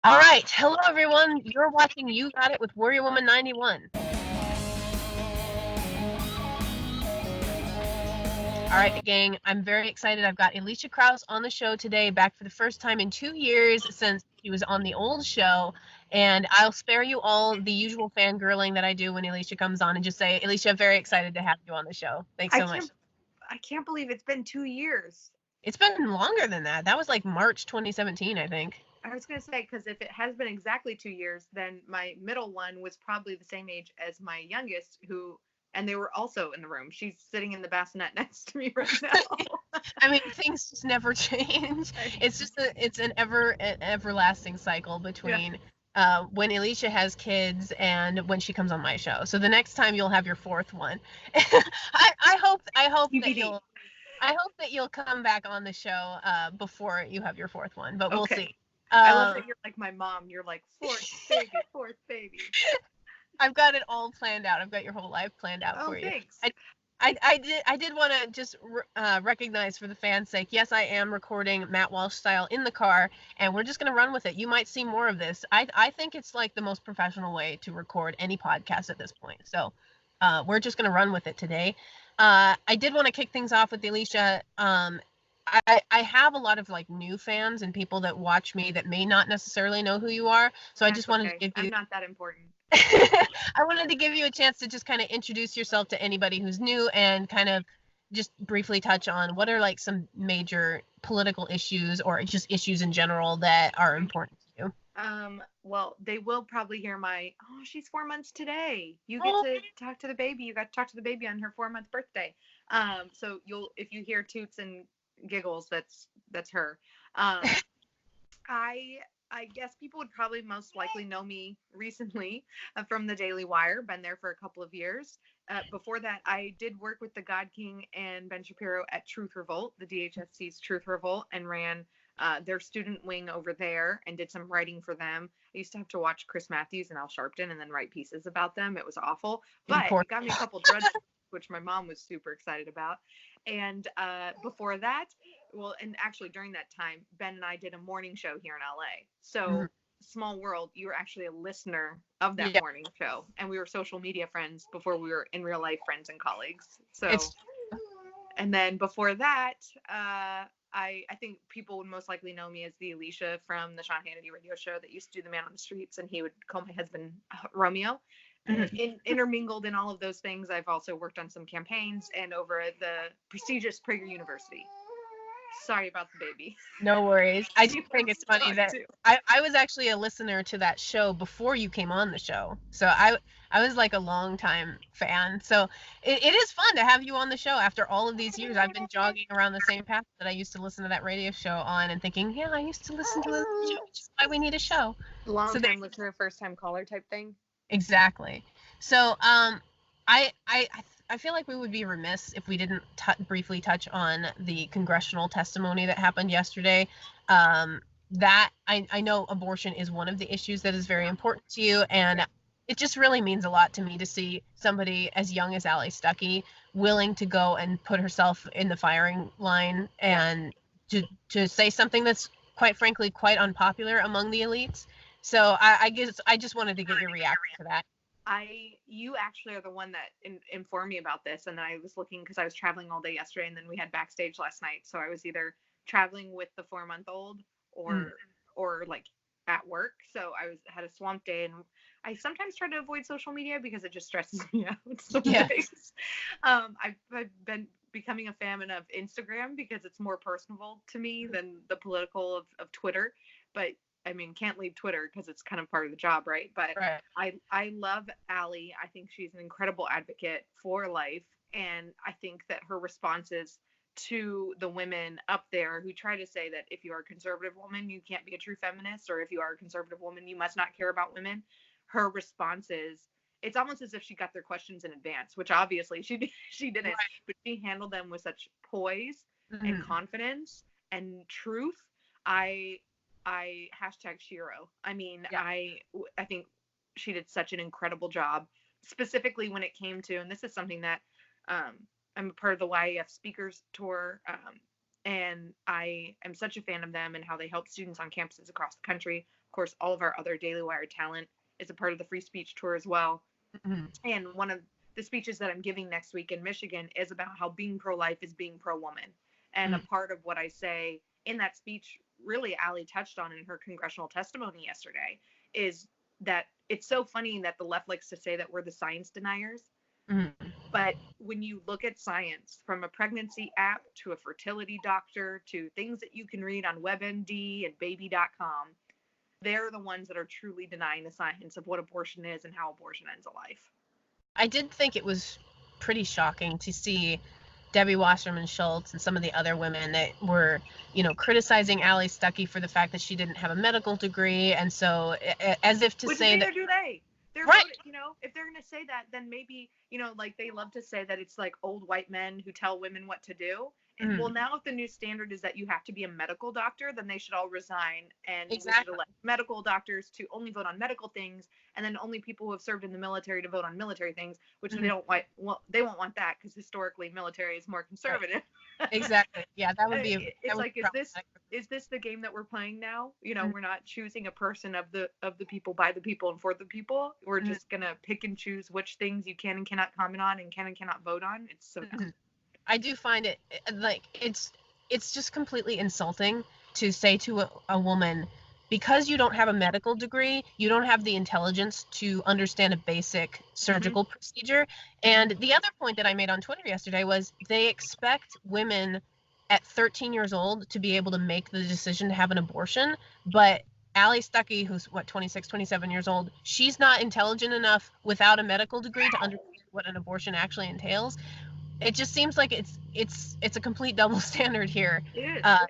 All right. Hello, everyone. You're watching You Got It with Warrior Woman 91. All right, gang. I'm very excited. I've got Alicia Krause on the show today, back for the first time in 2 years since she was on the old show. And I'll spare you all the usual fangirling that I do when Alicia comes on and just say, Alicia, very excited to have you on the show. Thanks I so much. can't I can't believe it's been 2 years. It's been longer than that. That was like March 2017, I think. I was gonna say, because if it has been exactly 2 years, then my middle one was probably the same age as my youngest, and they were also in the room. She's sitting in the bassinet next to me right now. I mean, things just never change. It's an everlasting cycle Yeah. between when Alicia has kids and when she comes on my show. So the next time you'll have your fourth one. I hope that TBD. you'll come back on the show before you have your fourth one, but we'll Okay. see. I love Um, that you're like my mom. You're like fourth baby, fourth baby. I've got it all planned out. I've got your whole life planned out Oh, for you. thanks. I did want to just recognize for the fans' sake. Yes, I am recording Matt Walsh style in the car, and we're just gonna run with it. You might see more of this. I think it's like the most professional way to record any podcast at this point. So, we're just gonna run with it today. I did want to kick things off with Alicia. I have a lot of like new fans and people that watch me that may not necessarily know who you are. So I That's just wanted to okay. give I'm you not that important. I wanted to give you a chance to just kind of introduce yourself to anybody who's new and kind of just briefly touch on what are like some major political issues or just issues in general that are important to you. Well, they will probably hear she's 4 months today. You get Oh, to talk to the baby. You got to talk to the baby on her 4 month birthday. So if you hear toots and giggles, that's her. Um, I I guess people would probably most likely know me recently from the Daily Wire. Been there for a couple of years. Before that, I did work with the God King and Ben Shapiro at Truth Revolt, the DHSC's Truth Revolt, and ran their student wing over there and did some writing for them. I used to have to watch Chris Matthews and Al Sharpton and then write pieces about them. It was awful, but it important. got me a couple Drudge, which my mom was super excited about. And before that, well, and actually during that time, Ben and I did a morning show here in LA. Mhm. So small world, you were actually a listener of that Yeah, morning show, and we were social media friends before we were in real life friends and colleagues. So, it's and then before that, I think people would most likely know me as the Alicia from the Sean Hannity radio show that used to do the Man on the Streets, and he would call my husband Romeo. mhm. Intermingled in all of those things, I've also worked on some campaigns and over at the prestigious Prager University. Sorry about the baby. No worries. I She do think wants it's to funny talk that too. I was actually a listener to that show before you came on the show. So I was like a long time fan. So it is fun to have you on the show after all of these years. I've been jogging around the same path that I used to listen to that radio show on and thinking, yeah, I used to listen to the show, which is why we need a show. Long So there, time listener, first time caller type thing. exactly. So I feel like we would be remiss if we didn't briefly touch on the congressional testimony that happened yesterday. That I know abortion is one of the issues that is very Yeah. important to you, and Yeah. it just really means a lot to me to see somebody as young as Allie Stuckey willing to go and put herself in the firing line Yeah. and to say something that's quite frankly quite unpopular among the elites. So I guess I just wanted to get your reaction to that. You actually are the one that informed me about this, and then I was looking because I was traveling all day yesterday, and then we had backstage last night. So I was either traveling with the 4 month old Mm, or like at work. So I was had a swamp day, and I sometimes try to avoid social media because it just stresses me out some yeah. days. I've been becoming a fan of Instagram because it's more personable to me than the political of Twitter. But I mean, can't leave Twitter because it's kind of part of the job, right? But Right. I love Allie. I think she's an incredible advocate for life, and I think that her responses to the women up there who try to say that if you are a conservative woman, you can't be a true feminist, or if you are a conservative woman, you must not care about women. Her responses, it's almost as if she got their questions in advance, which obviously she didn't, Right. but she handled them with such poise and Mhm. confidence and truth. I I hashtag Shiro. I mean, Yeah. I think she did such an incredible job, specifically when it came to, and this is something that um, I'm a part of the YAF speakers tour, and I am such a fan of them and how they help students on campuses across the country. Of course, all of our other Daily Wire talent is a part of the Free Speech Tour as well. Mm-hmm. And one of the speeches that I'm giving next week in Michigan is about how being pro-life is being pro-woman. And a part of what I say in that speech, really, Allie touched on in her congressional testimony yesterday, is that it's so funny that the left likes to say that we're the science deniers. Mm-hmm. But when you look at science, from a pregnancy app to a fertility doctor to things that you can read on WebMD and baby.com, they're the ones that are truly denying the science of what abortion is and how abortion ends a life. I did think it was pretty shocking to see Debbie Wasserman Schultz and some of the other women that were, criticizing Allie Stuckey for the fact that she didn't have a medical degree. And so as if to Which say neither do they. They're right. If they're going to say that, then maybe, like they love to say that it's like old white men who tell women what to do. And well, now if the new standard is that you have to be a medical doctor, then they should all resign, and we should elect medical doctors to only vote on medical things, and then only people who have served in the military to vote on military things, which they don't want. Well, they won't want that because historically military is more conservative. Right. Exactly. Yeah, that would be. It's like, is this the game that we're playing now? We're not choosing a person of the people, by the people, and for the people. We're just gonna pick and choose which things you can and cannot comment on and can and cannot vote on. It's so dumb. I do find it like it's just completely insulting to say to a woman, because you don't have a medical degree, you don't have the intelligence to understand a basic surgical procedure. And the other point that I made on Twitter yesterday was they expect women at 13 years old to be able to make the decision to have an abortion. But Allie Stuckey, who's 26, 27 years old, she's not intelligent enough without a medical degree to understand what an abortion actually entails. It just seems like it's a complete double standard here. It is. To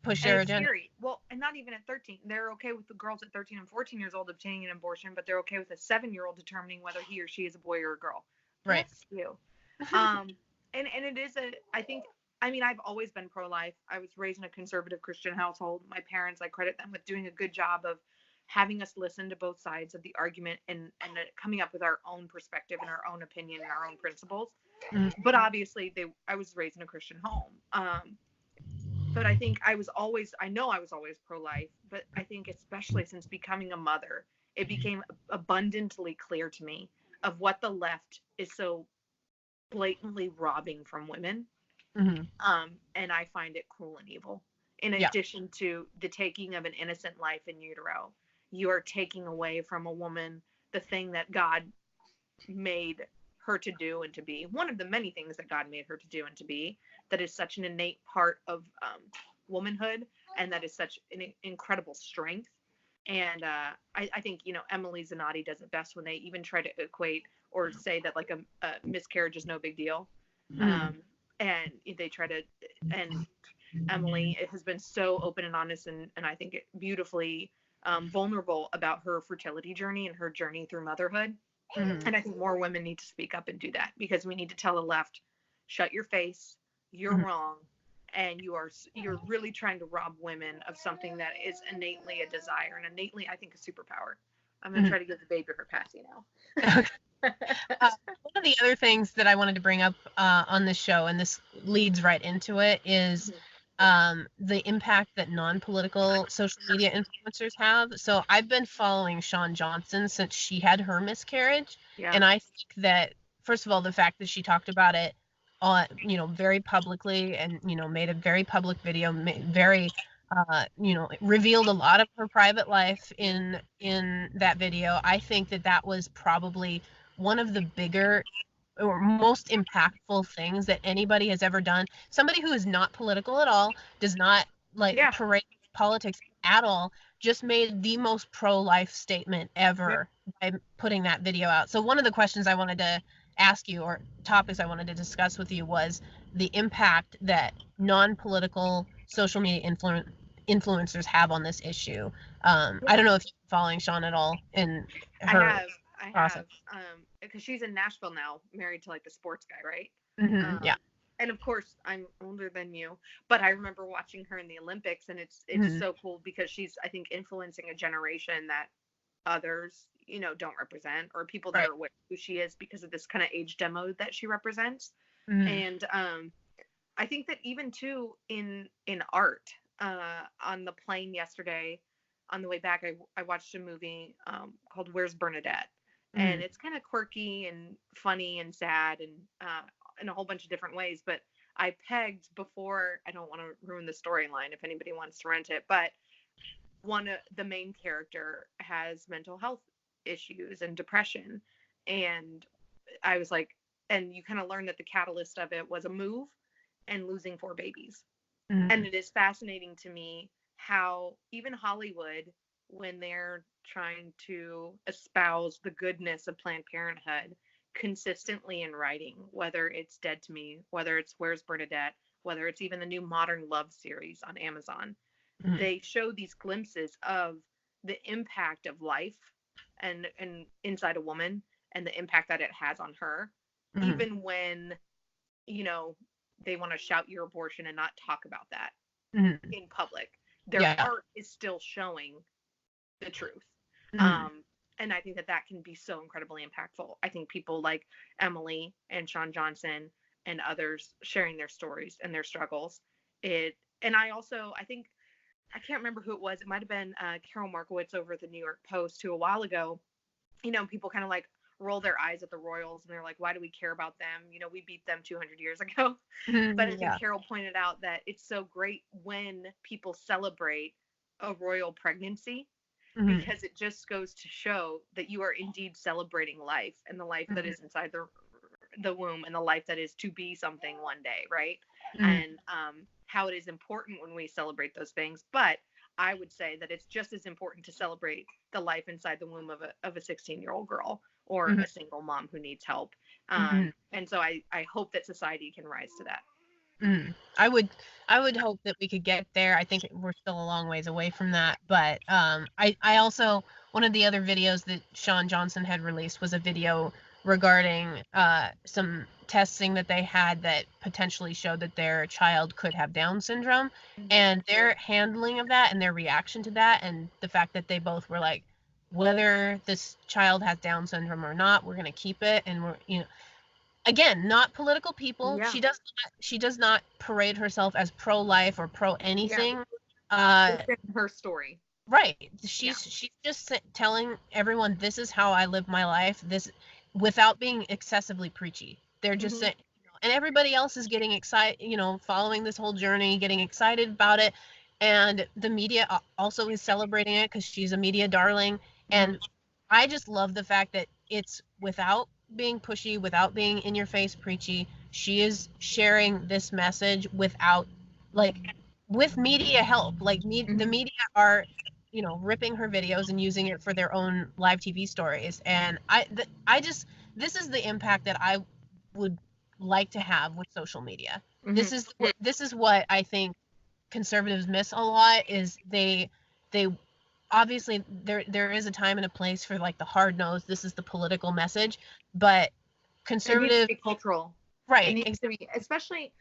push their agenda. Scary. Well, and not even at 13. They're okay with the girls at 13 and 14 years old obtaining an abortion, but they're okay with a 7-year-old determining whether he or she is a boy or a girl. Right. That's you. And it is I've always been pro-life. I was raised in a conservative Christian household. My parents, I credit them with doing a good job of having us listen to both sides of the argument and coming up with our own perspective and our own opinion and our own principles. But obviously I was raised in a Christian home. But I think I was always pro-life, but I think especially since becoming a mother, it became abundantly clear to me of what the left is so blatantly robbing from women. And I find it cruel and evil. In addition to the taking of an innocent life in utero, you are taking away from a woman the thing that God made her to do and to be, one of the many things that God made her to do and to be, that is such an innate part of womanhood, and that is such an incredible strength. And I think Emily Zanotti does it best when they even try to equate or say that like a miscarriage is no big deal. And they try to, and Emily has been so open and honest and I think beautifully vulnerable about her fertility journey and her journey through motherhood. And I think more women need to speak up and do that, because we need to tell the left, shut your face, you're wrong, and you're really trying to rob women of something that is innately a desire and innately, I think, a superpower. I'm going to try to give the baby her passy now. One of the other things that I wanted to bring up on this show, and this leads right into it, is the impact that non-political social media influencers have. So I've been following Shawn Johnson since she had her miscarriage. And I think that, first of all, the fact that she talked about it on, very publicly and, made a very public video, very, revealed a lot of her private life in that video. I think that was probably one of the bigger or most impactful things that anybody has ever done. Somebody who is not political at all, does not parade politics at all, just made the most pro-life statement ever by putting that video out. So one of the questions I wanted to ask you, or topics I wanted to discuss with you, was the impact that non-political social media influencers have on this issue. I don't know if you're following Shawn at all in her process. I have, because she's in Nashville now, married to like the sports guy, right? And of course, I'm older than you, but I remember watching her in the Olympics, and it's so cool because she's, I think, influencing a generation that others, don't represent, or people that are aware of who she is because of this kind of age demo that she represents. And I think that even too in art, on the plane yesterday, on the way back, I watched a movie called Where's Bernadette, Mm-hmm. and it's kind of quirky and funny and sad and in a whole bunch of different ways. But I pegged before. I don't want to ruin the storyline if anybody wants to rent it, but the main character has mental health issues and depression, and I was like, and you kind of learn that the catalyst of it was a move and losing 4 babies. Mm-hmm. And it is fascinating to me how even Hollywood, when they're trying to espouse the goodness of Planned Parenthood, consistently in writing, whether it's Dead to Me, whether it's Where's Bernadette, whether it's even the new Modern Love series on Amazon, Mm-hmm. they show these glimpses of the impact of life and inside a woman and the impact that it has on her, Mm-hmm. even when, you know, they want to shout your abortion and not talk about that Mm-hmm. in public. Their art is still showing the truth. Mm-hmm. And I think that can be so incredibly impactful. I think people like Emily and Sean Johnson and others sharing their stories and their struggles. And I think, I can't remember who it was. It might have been Carol Markowitz over at the New York Post, who a while ago, you know, people kind of like roll their eyes at the Royals and they're like, why do we care about them? You know, we beat them 200 years ago. Mm-hmm. But I think Carol pointed out that it's so great when people celebrate a royal pregnancy, Mm-hmm. because it just goes to show that you are indeed celebrating life and the life that is inside the womb and the life that is to be something one day, right? Mm-hmm. And how it is important when we celebrate those things. But I would say that it's just as important to celebrate the life inside the womb of a 16-year-old girl or Mm-hmm. a single mom who needs help. Mm-hmm. And so I hope that society can rise to that. Mm. I would hope that we could get there. I think we're still a long ways away from that. But I also, one of the other videos that Sean Johnson had released was a video regarding some testing that they had that potentially showed that their child could have Down syndrome, Mm-hmm. and their handling of that and their reaction to that, and the fact that they both were like, whether this child has Down syndrome or not, we're gonna keep it, and we're, you know, again, not political people. Yeah. She does not parade herself as pro-life or pro anything. Her story. Right. She's just telling everyone, this is how I live my life, this, without being excessively preachy. They're just saying, and everybody else is getting excited, you know, following this whole journey, getting excited about it, and the media also is celebrating it because she's a media darling. And I just love the fact that it's without being pushy, without being in your face preachy. She is sharing this message without, like, with media help. Like, the media are, you know, ripping her videos and using it for their own live TV stories. And this is the impact that I would like to have with social media. This is what I think conservatives miss a lot, is they obviously there is a time and a place for, like, the hard nose, this is the political message, but conservative, it needs to be cultural, right? It needs to be, especially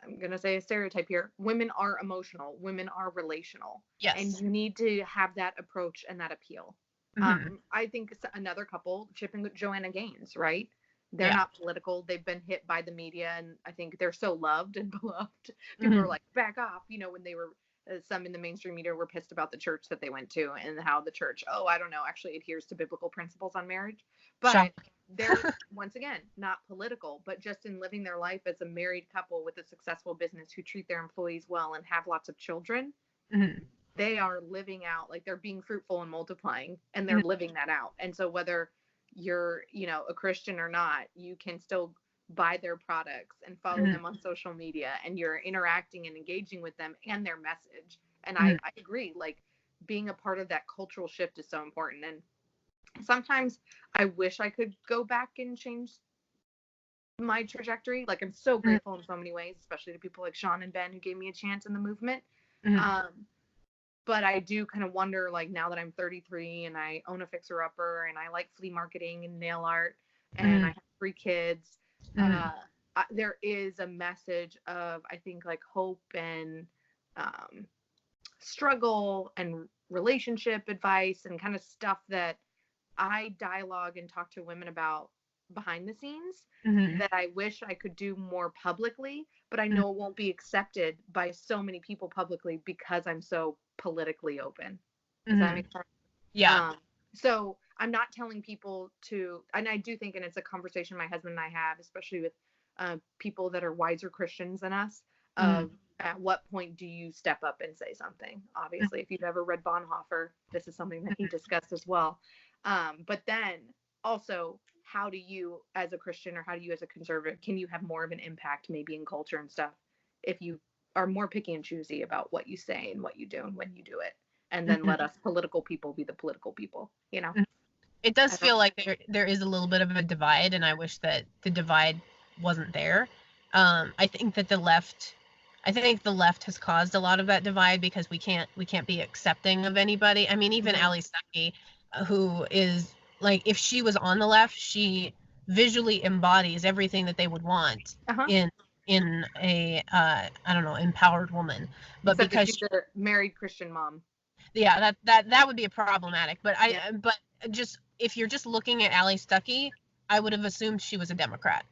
I'm gonna say a stereotype here, women are emotional, women are relational. Yes. And you need to have that approach and that appeal. I think another couple, Chip and Joanna Gaines, right? They're not political. They've been hit by the media, and I think they're so loved and beloved. People are like, back off. You know, when they were, some in the mainstream media were pissed about the church that they went to and how the church, I don't know, actually adheres to biblical principles on marriage. But they're, once again, not political, but just in living their life as a married couple with a successful business who treat their employees well and have lots of children. They are living out, like, they're being fruitful and multiplying, and they're living that out. And so whether you're, you know, a Christian or not, you can still buy their products and follow them on social media, and you're interacting and engaging with them and their message. And I agree, like, being a part of that cultural shift is so important. And sometimes I wish I could go back and change my trajectory. Like, I'm so grateful in so many ways, especially to people like Sean and Ben who gave me a chance in the movement. But I do kind of wonder, like, now that I'm 33 and I own a fixer-upper and I like flea marketing and nail art and I have 3 kids, there is a message of, I think, like, hope and struggle and relationship advice and kind of stuff that I dialogue and talk to women about behind the scenes that I wish I could do more publicly, but I know it won't be accepted by so many people publicly because I'm so politically open. Does that make sense? Yeah. So I'm not telling people to, and I do think, and it's a conversation my husband and I have, especially with people that are wiser Christians than us, of at what point do you step up and say something? Obviously, if you've ever read Bonhoeffer, this is something that he discussed as well. But then also, how do you, as a Christian, or how do you, as a conservative, can you have more of an impact maybe in culture and stuff if you are more picky and choosy about what you say and what you do and when you do it? And then let us political people be the political people, you know? It does feel like there is a little bit of a divide, and I wish that the divide wasn't there. I think the left has caused a lot of that divide because we can't be accepting of anybody. I mean, even Ali Stuckey, who is like, if she was on the left, she visually embodies everything that they would want in a I don't know, empowered woman. But except because she's a married Christian mom. Yeah, that would be a problematic. But but just, if you're just looking at Ali Stuckey, I would have assumed she was a Democrat.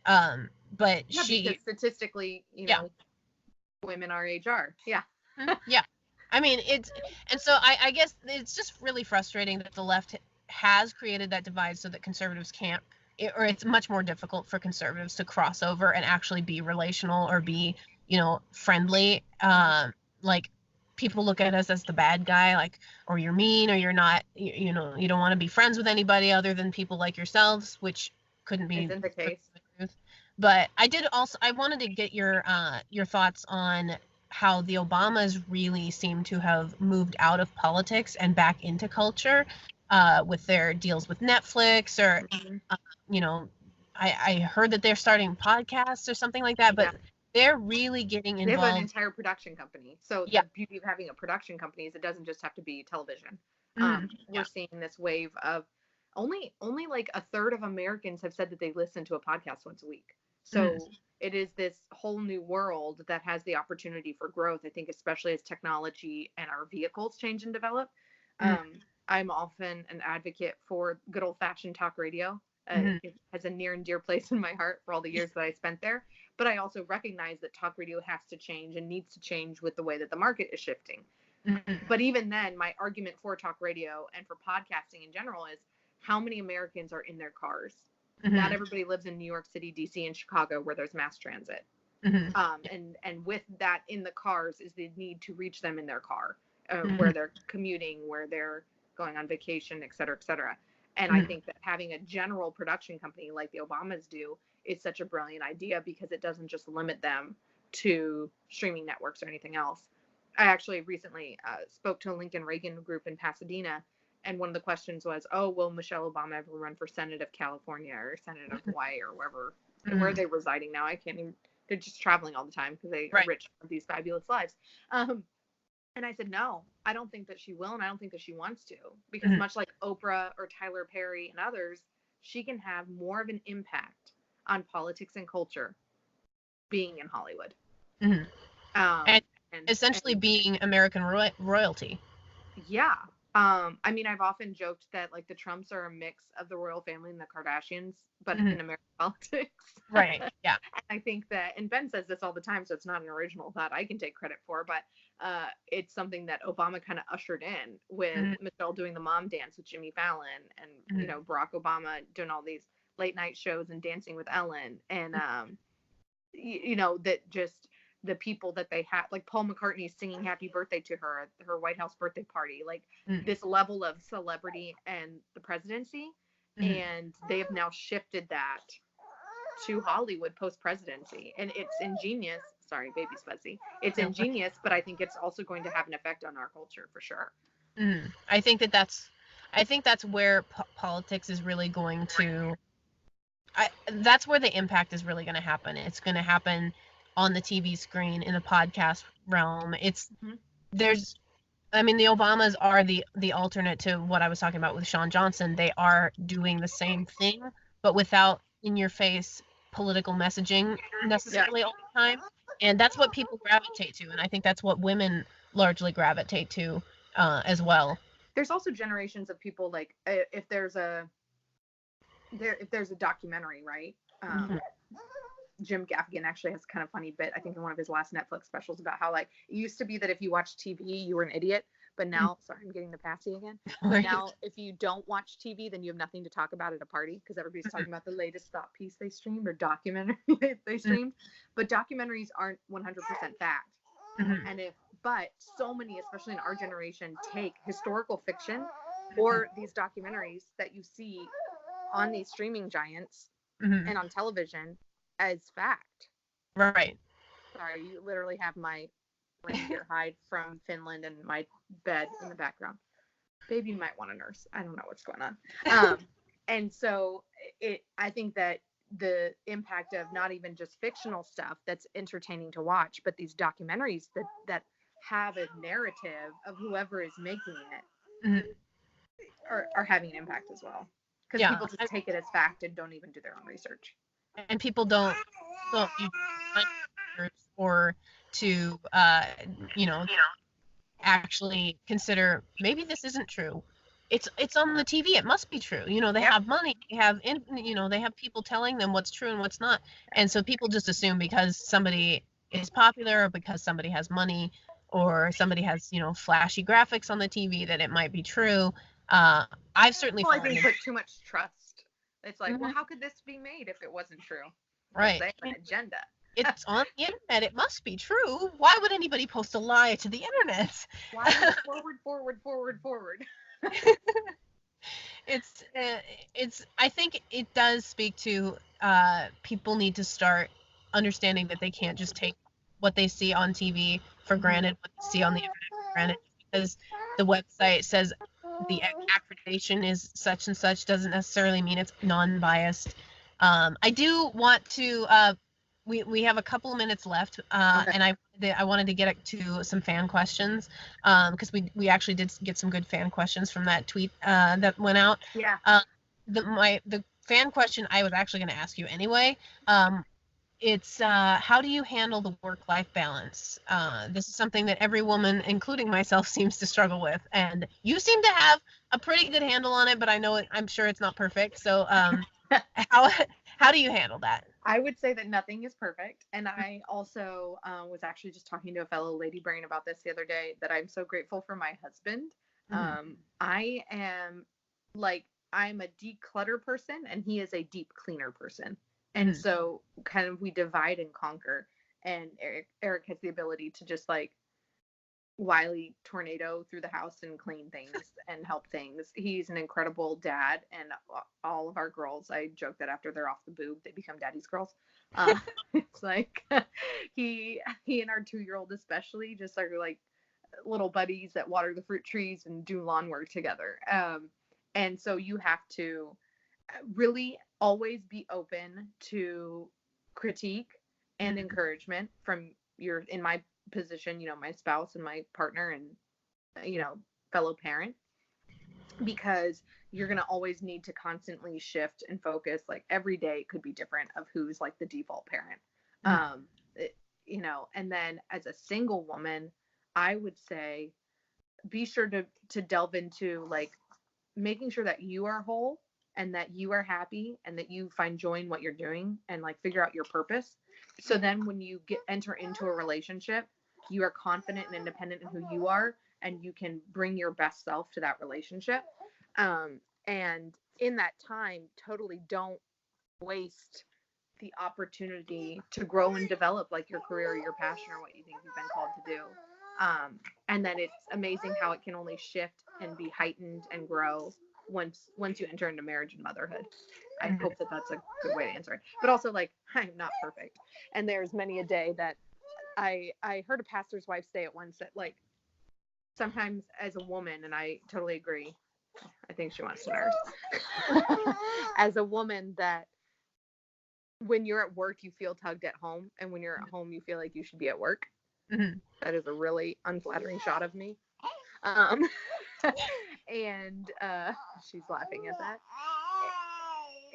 But because statistically, you know, women our age are. Yeah. Yeah. I mean, and so I guess it's just really frustrating that the left has created that divide so that conservatives can't, or it's much more difficult for conservatives to cross over and actually be relational or be, friendly. Like, people look at us as the bad guy, like, or you're mean, or you're not, you don't want to be friends with anybody other than people like yourselves, which couldn't be Isn't the case. But I wanted to get your thoughts on how the Obamas really seem to have moved out of politics and back into culture, with their deals with Netflix, or I heard that they're starting podcasts or something like that, but they're really getting involved. They have an entire production company. So the beauty of having a production company is it doesn't just have to be television. We're seeing this wave of only like a third of Americans have said that they listen to a podcast once a week. So it is this whole new world that has the opportunity for growth, I think, especially as technology and our vehicles change and develop. I'm often an advocate for good old-fashioned talk radio. It has a near and dear place in my heart for all the years that I spent there. But I also recognize that talk radio has to change and needs to change with the way that the market is shifting. But even then, my argument for talk radio and for podcasting in general is how many Americans are in their cars. Not everybody lives in New York City, DC, and Chicago where there's mass transit. And with that in the cars is the need to reach them in their car, where they're commuting, where they're going on vacation, et cetera, et cetera. And I think that having a general production company like the Obamas do is such a brilliant idea because it doesn't just limit them to streaming networks or anything else. I actually recently spoke to a Lincoln Reagan group in Pasadena, and one of the questions was, will Michelle Obama ever run for Senate of California or Senate of Hawaii or wherever, where are they residing now? I can't even, they're just traveling all the time because they are rich with these fabulous lives. And I said, no, I don't think that she will, and I don't think that she wants to, because much like Oprah or Tyler Perry and others, she can have more of an impact on politics and culture being in Hollywood. And essentially being American royalty. Yeah. I mean, I've often joked that like the Trumps are a mix of the royal family and the Kardashians, but in American politics. Right. Yeah. And I think that, and Ben says this all the time, so it's not an original thought I can take credit for, but it's something that Obama kind of ushered in with Michelle doing the mom dance with Jimmy Fallon, and Barack Obama doing all these late night shows and Dancing with Ellen, and that just the people that they had, like Paul McCartney singing happy birthday to her at her White House birthday party, like this level of celebrity and the presidency. And they have now shifted that to Hollywood post-presidency. And it's ingenious. Sorry, baby's fuzzy. It's ingenious, but I think it's also going to have an effect on our culture for sure. I think that's where politics is really going to, that's where the impact is really going to happen. It's going to happen on the TV screen, in the podcast realm. The Obamas are the alternate to what I was talking about with Sean Johnson. They are doing the same thing, but without in-your-face political messaging necessarily all the time. And that's what people gravitate to. And I think that's what women largely gravitate to as well. There's also generations of people, like if there's a documentary, right? Jim Gaffigan actually has kind of funny bit, I think, in one of his last Netflix specials about how, like, it used to be that if you watched TV, you were an idiot. But now, sorry, I'm getting the passy again. But now, if you don't watch TV, then you have nothing to talk about at a party because everybody's talking about the latest thought piece they streamed or documentary they streamed. But documentaries aren't 100% fact. But so many, especially in our generation, take historical fiction or these documentaries that you see on these streaming giants and on television as fact. Right. Sorry, you literally have my reindeer hide from Finland and my bed in the background. Baby might want a nurse. I don't know what's going on. And so I think that the impact of not even just fictional stuff that's entertaining to watch, but these documentaries that have a narrative of whoever is making it are having an impact as well. Because people just take it as fact and don't even do their own research. And people don't use or to actually consider maybe this isn't true. It's on the TV. It must be true. They have money. They have they have people telling them what's true and what's not. And so people just assume because somebody is popular or because somebody has money or somebody has flashy graphics on the TV that it might be true. I've certainly I think put too much trust. It's like, well, how could this be made if it wasn't true? Right. They have an agenda. It's on the internet. It must be true. Why would anybody post a lie to the internet? Why forward? It's I think it does speak to people need to start understanding that they can't just take what they see on TV for granted, what they see on the internet for granted, because the website says the accreditation is such and such doesn't necessarily mean it's non-biased. I do want to we have a couple of minutes left, and I wanted to get to some fan questions because we actually did get some good fan questions from that tweet that went out. Yeah. The fan question I was actually going to ask you anyway. It's how do you handle the work-life balance? This is something that every woman, including myself, seems to struggle with, and you seem to have a pretty good handle on it. But I'm sure it's not perfect. So how do you handle that? I would say that nothing is perfect. And I also was actually just talking to a fellow lady brain about this the other day, that I'm so grateful for my husband. I'm a declutter person and he is a deep cleaner person. And so kind of we divide and conquer. And Eric has the ability to just like wily tornado through the house and clean things and help things. He's an incredible dad, and all of our girls, I joke that after they're off the boob, they become daddy's girls. It's like he and our 2-year-old especially just are like little buddies that water the fruit trees and do lawn work together. And so you have to really always be open to critique and encouragement from in my position, my spouse and my partner and, fellow parent, because you're going to always need to constantly shift and focus. Like every day could be different of who's like the default parent. And then as a single woman, I would say, be sure to delve into like making sure that you are whole and that you are happy and that you find joy in what you're doing and like figure out your purpose. So then when you enter into a relationship, you are confident and independent in who you are, and you can bring your best self to that relationship. And in that time, totally don't waste the opportunity to grow and develop like your career or your passion or what you think you've been called to do. And then it's amazing how it can only shift and be heightened and grow once you enter into marriage and motherhood. I hope that that's a good way to answer it. But also, like, I'm not perfect. And there's many a day that I heard a pastor's wife say it once, that like sometimes as a woman, and I totally agree, I think she wants to nurse, as a woman, that when you're at work, you feel tugged at home. And when you're at home, you feel like you should be at work. That is a really unflattering shot of me. And she's laughing at that.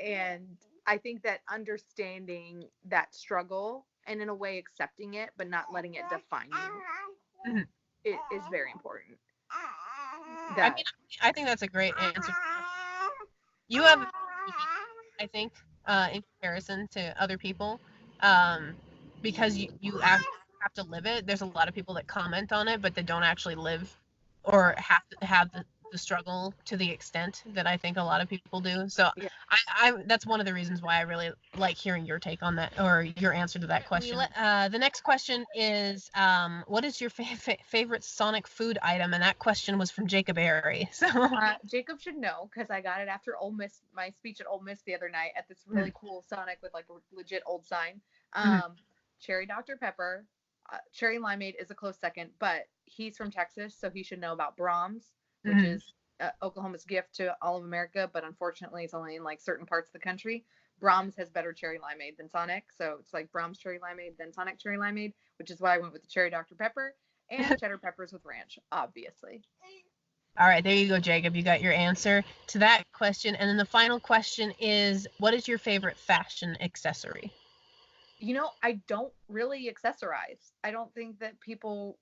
And I think that understanding that struggle and in a way accepting it, but not letting it define you, it is very important. I think that's a great answer. You have, I think, in comparison to other people, because you have to live it. There's a lot of people that comment on it, but they don't actually live or have to have the struggle to the extent that I think a lot of people do. So Yeah. I that's one of the reasons why I really like hearing your take on that, or your answer to that question. The next question is, what is your favorite Sonic food item? And that question was from Jacob Airy. So Jacob should know because I got it after Ole Miss, my speech at Ole Miss the other night at this really cool Sonic with like a legit old sign. Cherry Dr. Pepper. Cherry limeade is a close second, but he's from Texas, so he should know about Brahms, which is Oklahoma's gift to all of America, but unfortunately it's only in like certain parts of the country. Brahms has better cherry limeade than Sonic, so it's like Brahms cherry limeade, then Sonic cherry limeade, which is why I went with the Cherry Dr. Pepper and cheddar peppers with ranch, obviously. All right, there you go, Jacob. You got your answer to that question. And then the final question is, what is your favorite fashion accessory? You know, I don't really accessorize. I don't think that people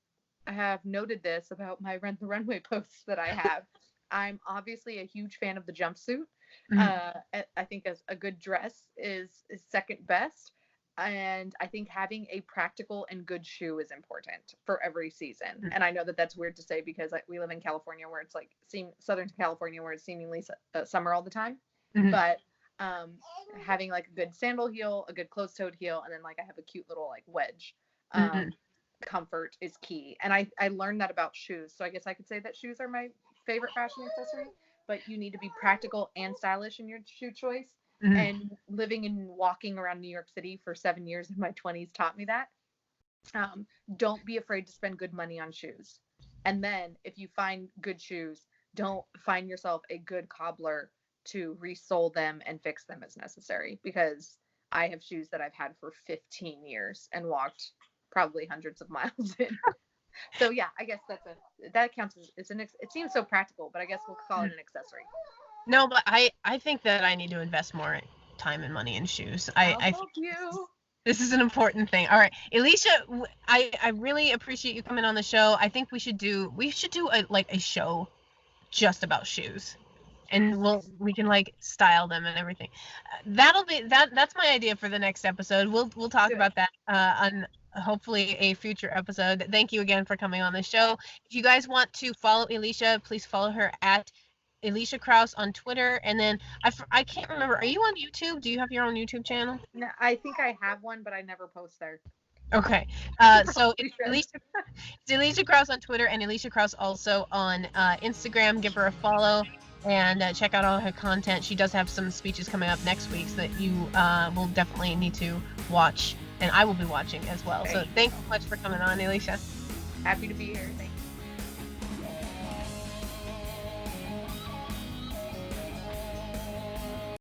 have noted this about my Rent the Runway posts that I have. I'm obviously a huge fan of the jumpsuit. I think a good dress is second best. And I think having a practical and good shoe is important for every season. And I know that that's weird to say because we live in California where it's like Southern California where it's seemingly summer all the time. But having like a good sandal heel, a good closed-toed heel, and then like I have a cute little like wedge. Comfort is key. And I learned that about shoes. So I guess I could say that shoes are my favorite fashion accessory, but you need to be practical and stylish in your shoe choice. And living and walking around New York City for 7 years in my 20s taught me that. Don't be afraid to spend good money on shoes. And then if you find good shoes, don't find yourself a good cobbler to resole them and fix them as necessary, because I have shoes that I've had for 15 years and walked probably hundreds of miles in. So yeah, I guess that counts as it seems so practical, but I guess we'll call it an accessory. No, but I think that I need to invest more time and money in shoes. I'll help you. This is an important thing. All right, Alicia, I really appreciate you coming on the show. I think we should do a show just about shoes, and we can like style them and everything. That's my idea for the next episode. We'll talk about that on hopefully a future episode. Thank you again for coming on the show. If you guys want to follow Alicia, please follow her at Alicia Krause on Twitter. And then I can't remember, are you on YouTube? Do you have your own YouTube channel? No, I think I have one, but I never post there. Okay. So it's Alicia Krause on Twitter and Alicia Krause also on Instagram. Give her a follow and check out all her content. She does have some speeches coming up next week that you will definitely need to watch, and I will be watching as well. So thanks so much for coming on, Alicia. Happy to be here. Thank you.